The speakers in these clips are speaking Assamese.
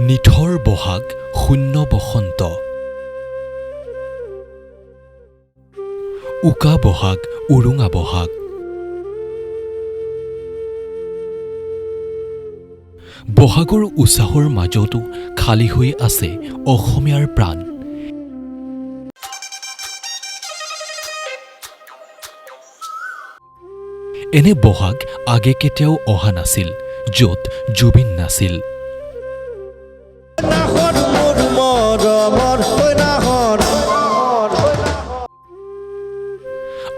নিঠৰ বহাগ শূন্য বসন্ত উকা বহাগ উৰুঙা বহাগ বহাগৰ উৎসাহৰ মাজতো খালী হৈ আছে অসমীয়াৰ প্ৰাণ। এনে বহাগ আগে কেতিয়াও অহা নাছিল য'ত জুবিন নাছিল।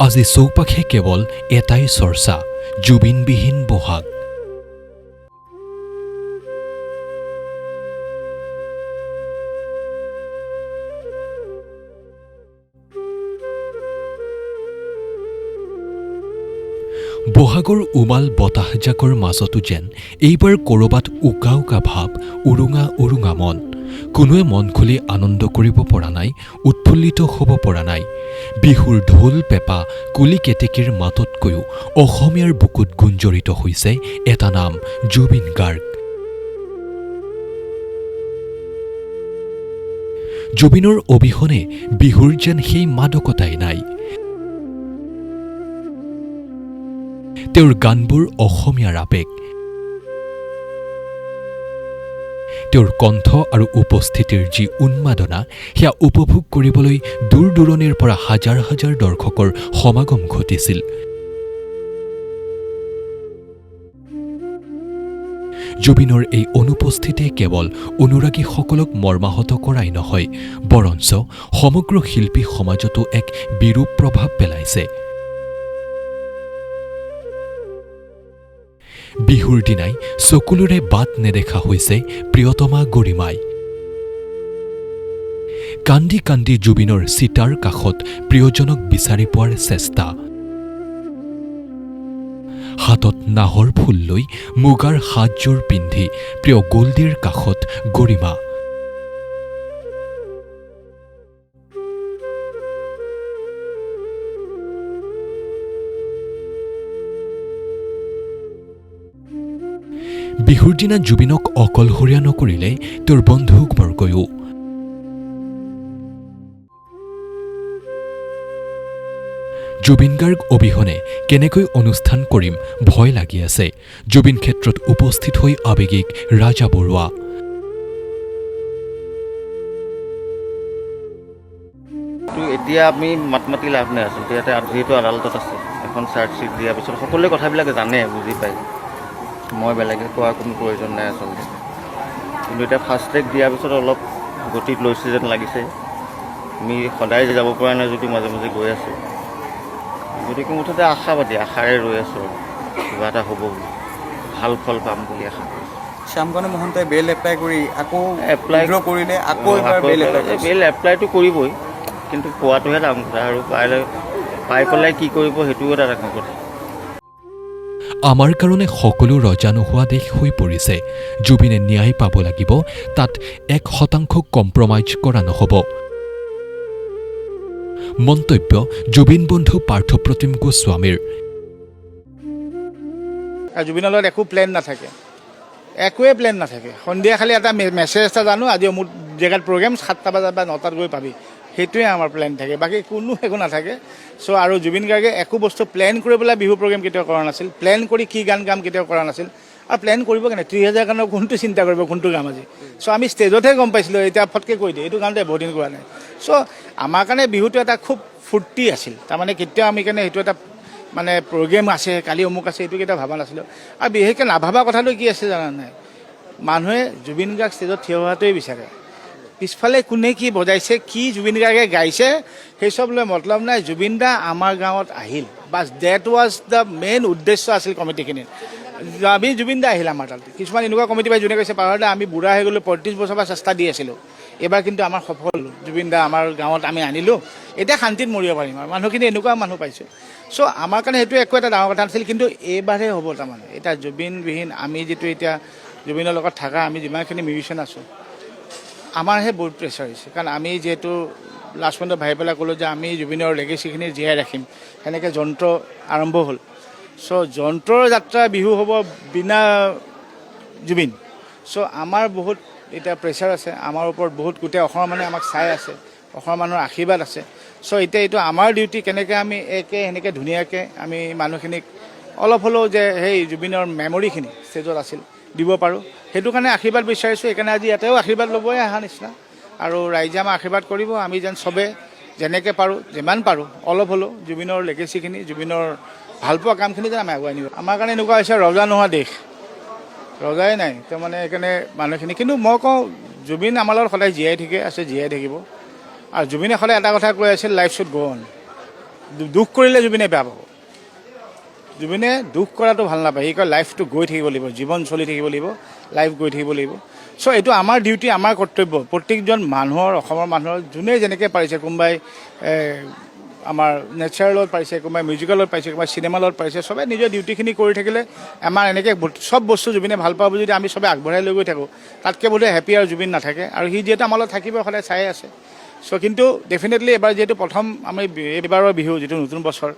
আজি চৌপাশে কেৱল এটাই চৰ্চা, জুবিনবিহীন বহাগ। বহাগৰ উমাল বতাহজাকৰ মাজতো যেন এইবাৰ ক'ৰবাত উকা উকা ভাৱ, উৰুঙা উৰুঙা মন। কোনোৱে মন খুলি আনন্দ কৰিব পৰা নাই, উৎফুল্লিত হ'ব পৰা নাই। বিহুৰ ঢোল পেঁপা কুলি কেতেকীৰ মাততকৈও অসমীয়াৰ বুকুত গুঞ্জৰিত হৈছে এটা নাম, জুবিন গাৰ্গ। জুবিনৰ অবিহনে বিহুৰ যেন সেই মাদকতাই নাই। তেওঁৰ গানবোৰ অসমীয়াৰ আৱেগ। তেওঁৰ কণ্ঠ আৰু উপস্থিতিৰ যি উন্মাদনা, সেয়া উপভোগ কৰিবলৈ দূৰ দূৰণিৰ পৰা হাজাৰ হাজাৰ দৰ্শকৰ সমাগম ঘটিছিল। জুবিনৰ এই অনুপস্থিতিয়ে কেৱল অনুৰাগীসকলক মৰ্মাহত কৰাই নহয়, বৰঞ্চ সমগ্ৰ শিল্পী সমাজতো এক বিৰূপ প্ৰভাৱ পেলাইছে। বিহুৰ দিনাই চকুলোৰে বাট নেদেখা হৈছে প্ৰিয়তমা গৰিমাই। কান্দি কান্দি জুবিনৰ চিতাৰ কাষত প্ৰিয়জনক বিচাৰি পোৱাৰ চেষ্টা। হাতত নাহৰ ফুল লৈ মুগাৰ সাজযোৰ পিন্ধি প্ৰিয় গোল্ডীৰ কাষত গৰিমা। বিহুৰ দিনা জুবিনক অকলশৰীয়া নকৰিলে তেওঁৰ বন্ধুবৰ্গয়ো। জুবিন গাৰ্গ অবিহনে কেনেকৈ অনুষ্ঠান কৰিম ভয় লাগি আছে। জুবিন ক্ষেত্ৰত উপস্থিত হৈ আৱেগিক ৰাজা বৰুৱা। এতিয়া আমি মাত মাতি লাভ নাই আচলতে। ইয়াতে যিহেতু আদালতত আছে, এখন চাৰ্জশ্বিট দিয়াৰ পিছত সকলোৱে কথাবিলাক জানে, বুজি পায়। মই বেলেগে কোৱাৰ কোনো প্ৰয়োজন নাই আচলতে। কিন্তু এতিয়া ফাষ্ট ট্ৰেক দিয়াৰ পিছত অলপ গতিত লৈছে যেন লাগিছে। আমি সদায় যাব পৰা নাই যদি মাজে মাজে গৈ আছোঁ। গতিকে মুঠতে আশাবাদী, আশাৰে ৰৈ আছোঁ আৰু কিবা এটা হ'ব বুলি, ভাল ফল পাম বুলি আশা কৰিছোঁ। শ্যামকানু মহন্তই বেল এপ্লাই কৰি আকৌ কৰিলে, বেল এপ্লাইটো কৰিবই, কিন্তু পোৱাটোহে ডাঙৰ কথা। আৰু পাই পেলাই কি কৰিব সেইটোও এটা ডাঙৰ কথা। আমাৰ কাৰণে সকলো ৰজা নোহোৱা দেশ হৈ পৰিছে। জুবিনে ন্যায় পাব লাগিব, তাত 1% কম্প্ৰমাইজ কৰা নহ'ব। মন্তব্য জুবিন বন্ধু পাৰ্থপ্ৰতিম গোস্বামীৰ। জুবিনৰ লগত একো প্লেন নাথাকে, একোৱে প্লেন নাথাকে। সন্ধিয়া খালি এটা মেছেজ এটা জানো, আজি অমুক জেগাত প্ৰগ্ৰেম 7টা বজাত বা 9টাত গৈ পাবি, সেইটোৱে আমাৰ প্লেন থাকে। বাকী কোনো একো নাথাকে। চ' আৰু জুবিন গাৰ্গে একো বস্তু প্লেন কৰি পেলাই বিহু প্ৰগ্ৰেম কেতিয়াও কৰা নাছিল। প্লেন কৰি কি গান গাম কেতিয়াও কৰা নাছিল। আৰু প্লেন কৰিব কেনে 30,000 গানৰ কোনটো চিন্তা কৰিব, কোনটো গাম আজি। চ' আমি ষ্টেজতহে গম পাইছিলোঁ, এতিয়া ফটকৈ কৈ দিয়ে এইটো গানতে বহুদিন কৰা নাই। চ' আমাৰ কাৰণে বিহুটো এটা খুব ফূৰ্তি আছিল। তাৰমানে কেতিয়াও আমি কাৰণে সেইটো এটা মানে প্ৰগ্ৰেম আছে, কালি অমুক আছে, এইটো কেতিয়াও ভবা নাছিলোঁ। আৰু বিশেষকৈ নাভাবা কথাটো কি আছে জানা নাই, মানুহে জুবিন গাৰ্গ ষ্টেজত থিয় হোৱাটোৱে বিচাৰে। পিছফালে কোনে কি বজাইছে, কি জুবিন গাৰ্গে গাইছে, সেই চব লৈ মতলব নাই। জুবিন দা আমাৰ গাঁৱত আহিল, bus that was the main উদ্দেশ্য আছিল কমিটিখিনিৰ। আমি জুবিন দা আহিল আমাৰ তাত। কিছুমান এনেকুৱা কমিটি পাই যোনে কৈছে পাহাৰদা আমি বুঢ়া হৈ গ'লোঁ, 35 বছৰৰ পৰা চেষ্টা দি আছিলোঁ, এইবাৰ কিন্তু আমাৰ সফল জুবিন দা আমাৰ গাঁৱত আমি আনিলোঁ, এতিয়া শান্তিত মৰিব পাৰিম। আৰু মানুহখিনি এনেকুৱা মানুহ পাইছোঁ। চ' আমাৰ কাৰণে সেইটো একো এটা ডাঙৰ কথা নাছিল। কিন্তু এইবাৰহে হ'ব তাৰমানে। এতিয়া জুবিনবিহীন আমি যিটো এতিয়া জুবিনৰ লগত থকা আমি যিমানখিনি মিউজিচিয়ান আছোঁ, আমাৰহে বহুত প্ৰেছাৰ হৈছে। কাৰণ আমি যিহেতু লাষ্ট পইণ্টত ভাবি পেলাই ক'লোঁ যে আমি জুবিনৰ লেগেচিখিনি জীয়াই ৰাখিম, সেনেকৈ যন্ত্ৰ আৰম্ভ হ'ল। চ' যন্ত্ৰৰ যাত্ৰা বিহু হ'ব বিনা জুবিন। চ' আমাৰ বহুত এতিয়া প্ৰেছাৰ আছে, আমাৰ ওপৰত বহুত গোটেই অসমৰ মানুহে আমাক চাই আছে, অসমৰ মানুহৰ আশীৰ্বাদ আছে। চ' এতিয়া এইটো আমাৰ ডিউটি কেনেকৈ আমি সেনেকৈ ধুনীয়াকৈ আমি মানুহখিনিক অলপ হ'লেও যে সেই জুবিনৰ মেমৰিখিনি ষ্টেজত আছিল দিব পাৰোঁ, সেইটো কাৰণে আশীৰ্বাদ বিচাৰিছোঁ। সেইকাৰণে আজি ইয়াতেও আশীৰ্বাদ ল'বই অহা নিচিনা, আৰু ৰাইজে আমাক আশীৰ্বাদ কৰিব। আমি যেন চবে যেনেকৈ পাৰোঁ, যিমান পাৰোঁ অলপ হ'লেও জুবিনৰ লেগেচিখিনি, জুবিনৰ ভালপোৱা কামখিনি যেন আমি আগুৱাই নিওঁ। আমাৰ কাৰণে এনেকুৱা হৈছে ৰজা নোহোৱা দেশ, ৰজাই নাই তো মানে সেইকাৰণে মানুহখিনি। কিন্তু মই কওঁ জুবিন আমাৰ লগত সদায় জীয়াই আছে, জীয়াই থাকিব। আৰু জুবিনে সদায় এটা কথা কৈ আছিল, লাইফ শ্বুড গো অন। দুখ কৰিলে জুবিনে বেয়া পাব, জুবিনে দুখ কৰাটো ভাল নাপায়। সি কয় লাইফটো গৈ থাকিব লাগিব, জীৱন চলি থাকিব লাগিব, লাইফ গৈ থাকিব লাগিব। চ' এইটো আমাৰ ডিউটি, আমাৰ কৰ্তব্য। প্ৰত্যেকজন মানুহৰ, অসমৰ মানুহৰ যোনে যেনেকৈ পাৰিছে, কোনোবাই আমাৰ নেচাৰৰ লগত পাৰিছে, কোনোবাই মিউজিকৰ লগত পাৰিছে, কোনোবাই চিনেমাৰ লগত পাৰিছে, চবে নিজৰ ডিউটিখিনি কৰি থাকিলে আমাৰ এনেকৈ চব বস্তু জুবিনে ভাল পাব। যদি আমি চবে আগবঢ়াই লৈ গৈ থাকোঁ, তাতকৈ বোধহয় হেপী আৰু জুবিন নাথাকে। আৰু সি যিহেতু আমাৰ লগত থাকিব, সদায় চাই আছে। চ' কিন্তু ডেফিনেটলি এবাৰ যিহেতু প্ৰথম আমি এইবাৰৰ বিহু যিটো নতুন বছৰ,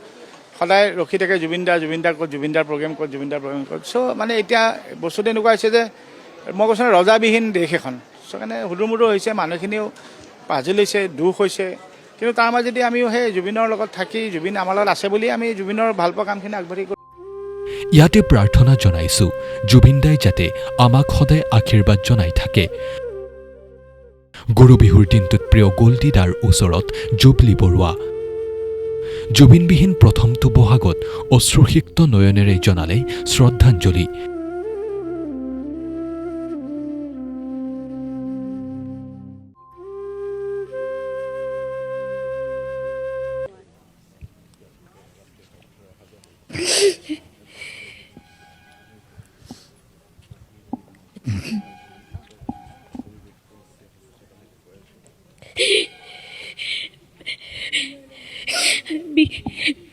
সদায় ৰখি থাকে জুবিনদাৰ ক'ত, জুবিনদাৰ প্ৰগ্ৰেম ক'ত, জুবিনদাৰ প্ৰগ্ৰেম ক'ত। চ' মানে এতিয়া বস্তুটো এনেকুৱা হৈছে যে মই কৈছোঁ ৰজাবিহীন দেশ এখন। চ' কাৰণে হুদুমুদু হৈছে, মানুহখিনিও পাজি লৈছে, দুখ হৈছে। কিন্তু তাৰ মাজেদি আমিও সেই জুবিনৰ লগত থাকি, জুবিন আমাৰ লগত আছে বুলি আমি জুবিনৰ ভালপোৱা কামখিনি আগবাঢ়ি গৈ ইয়াতে প্ৰাৰ্থনা জনাইছোঁ জুবিনদাই যাতে আমাক সদায় আশীৰ্বাদ জনাই থাকে। গৰু বিহুৰ দিনটোত প্ৰিয় গল্ডিদাৰ ওচৰত জুবলি বৰুৱা। জুবিনবিহীন প্ৰথমটো বহাগত অশ্ৰুসিক্ত নয়নেৰে জনালে শ্ৰদ্ধাঞ্জলি।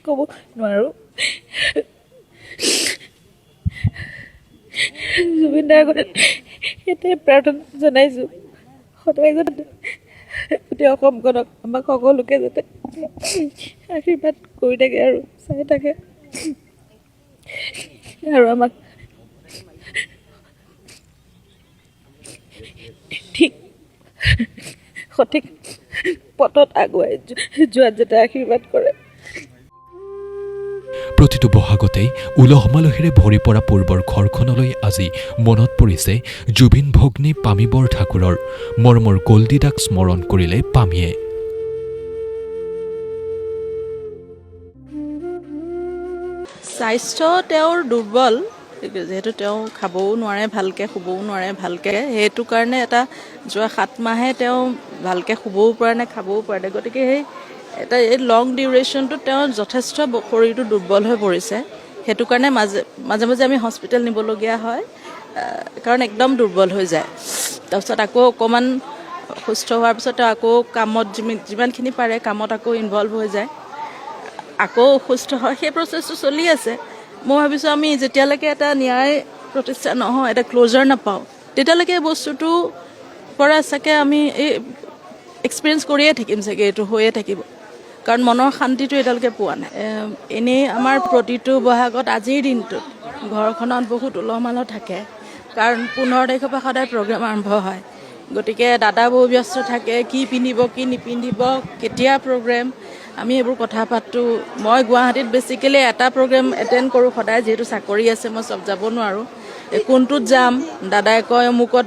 ক'ব নোৱাৰোঁ। জুবিনদাৰ আগত এটাই প্ৰাৰ্থনা জনাইছোঁ, সদায় যাতে গোটেই অসমখনক, আমাক সকলোকে যাতে আশীৰ্বাদ কৰি থাকে আৰু চাই থাকে, আৰু আমাক ঠিক সঠিক পথত আগুৱাই যোৱাত যাতে আশীৰ্বাদ কৰে। প্ৰতিটো বহাগতেই উলহ মালহেৰে ভৰি পৰা পূৰ্বৰ ঘৰখনলৈ আজি মনত পৰিছে জুবিন ভগ্নী পামী বৰঠাকুৰৰ। মৰমৰ গল্ডিদাক স্মৰণ কৰিলে পামীয়ে। স্বাস্থ্য তেওঁৰ দুৰ্বল, যিহেতু তেওঁ খাবও নোৱাৰে ভালকৈ, শুবও নোৱাৰে ভালকৈ। সেইটো কাৰণে এটা যোৱা 7 মাহে তেওঁ ভালকৈ শুবও পৰা নাই, খাবও পৰা নাই। গতিকে এই লং ডিউৰেশ্যনটোত তেওঁ যথেষ্ট শৰীৰটো দুৰ্বল হৈ পৰিছে। সেইটো কাৰণে মাজে মাজে আমি হস্পিটেল নিবলগীয়া হয়, কাৰণ একদম দুৰ্বল হৈ যায়। তাৰপিছত আকৌ অকণমান সুস্থ হোৱাৰ পিছত তেওঁ আকৌ কামত যিমানখিনি পাৰে কামত আকৌ ইনভলভ হৈ যায়, আকৌ সুস্থ হয়। সেই প্ৰচেছটো চলি আছে। মই ভাবিছোঁ আমি যেতিয়ালৈকে এটা ন্যায় প্ৰতিষ্ঠা নহয়, এটা ক্ল'জাৰ নাপাওঁ, তেতিয়ালৈকে এই বস্তুটোৰ পৰা চাগে আমি এই এক্সপিৰিয়েঞ্চ কৰিয়ে থাকিম চাগে, এইটো হৈয়ে থাকিব। কাৰণ মনৰ শান্তিটো এতিয়ালৈকে পোৱা নাই। এনেই আমাৰ প্ৰতিটো বহাগত আজিৰ দিনটোত ঘৰখনত বহুত উলহ মালহ থাকে, কাৰণ 15 তাৰিখৰ পৰা সদায় প্ৰগ্ৰেম আৰম্ভ হয়। গতিকে দাদা বহু ব্যস্ত থাকে, কি পিন্ধিব কি নিপিন্ধিব, কেতিয়া প্ৰগ্ৰেম, আমি এইবোৰ কথা পাতোঁ। মই গুৱাহাটীত বেছিকেলি এটা প্ৰগ্ৰেম এটেণ্ড কৰোঁ সদায়, যিহেতু চাকৰি আছে, মই চব যাব নোৱাৰোঁ। কোনটোত যাম, দাদাই কয় অমুকত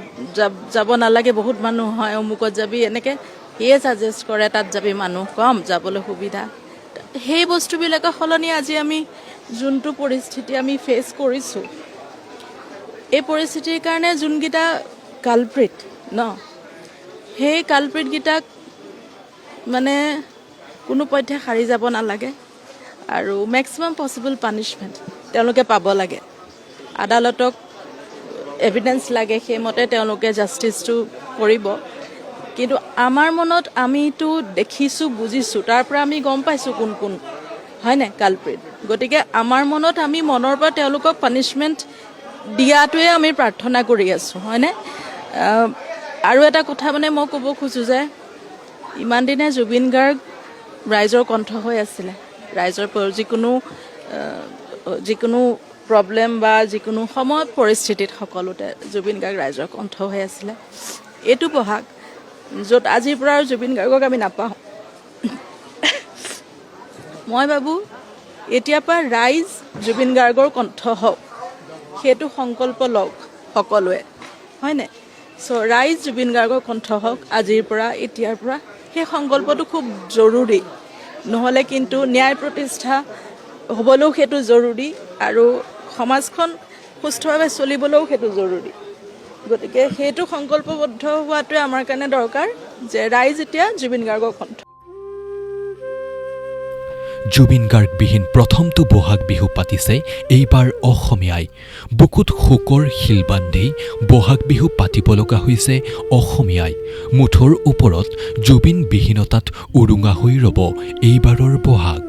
যাব নালাগে, বহুত মানুহ হয়, অমুকত যাবি, এনেকৈ সিয়ে ছাজেষ্ট কৰে, তাত যাবি মানুহ কম, যাবলৈ সুবিধা। সেই বস্তুবিলাকৰ সলনি আজি আমি যোনটো পৰিস্থিতি আমি ফেচ কৰিছোঁ, এই পৰিস্থিতিৰ কাৰণে যোনকেইটা কালপ্ৰিট সেই কালপ্ৰিটকেইটাক মানে কোনো পধ্যে সাৰি যাব নালাগে, আৰু মেক্সিমাম পচিবল পানিছমেণ্ট তেওঁলোকে পাব লাগে। আদালতক এভিডেঞ্চ লাগে, সেইমতে তেওঁলোকে জাষ্টিছটো কৰিব। কিন্তু আমাৰ মনত আমিতো দেখিছোঁ, বুজিছোঁ, তাৰ পৰা আমি গম পাইছোঁ কোন কোন হয় নাই কালপ্ৰিট। গতিকে আমাৰ মনত আমি মনৰ পৰা তেওঁলোকক পানিছমেণ্ট দিয়াটোৱে আমি প্ৰাৰ্থনা কৰি আছোঁ, হয়নে? আৰু এটা কথা মানে মই ক'ব খোজোঁ যে ইমান দিনে জুবিন গাৰ্গ ৰাইজৰ কণ্ঠ হৈ আছিলে, ৰাইজৰ যিকোনো প্ৰব্লেম বা যিকোনো সময় পৰিস্থিতিত সকলোতে জুবিন গাৰ্গ ৰাইজৰ কণ্ঠ হৈ আছিলে। এইটো বহাগ য'ত আজিৰ পৰা আৰু জুবিন গাৰ্গক আমি নাপাওঁ, মই ভাবোঁ এতিয়াৰ পৰা ৰাইজ জুবিন গাৰ্গৰ কণ্ঠ হওক, সেইটো সংকল্প লওক সকলোৱে, হয়নে? চ' ৰাইজ জুবিন গাৰ্গৰ কণ্ঠ হওক আজিৰ পৰা, এতিয়াৰ পৰা। সেই সংকল্পটো খুব জৰুৰী, নহ'লে কিন্তু ন্যায় প্ৰতিষ্ঠা হ'বলৈও সেইটো জৰুৰী আৰু সমাজখন সুস্থভাৱে চলিবলৈও সেইটো জৰুৰী। গতিকে সেইটো সংকল্পবদ্ধ হোৱাটোৱে আমাৰ কাৰণে দৰকাৰ যে ৰাইজ এতিয়া জুবিন গাৰ্গৰ কণ্ঠ। জুবিন গাৰ্গবিহীন প্ৰথমটো বহাগ বিহু পাতিছে এইবাৰ অসমীয়াই। বুকুত শোকৰ শিল বান্ধি বহাগ বিহু পাতিব লগা হৈছে অসমীয়াই। মুঠৰ ওপৰত জুবিনবিহীনতাত উৰুঙা হৈ ৰ'ব এইবাৰৰ বহাগ।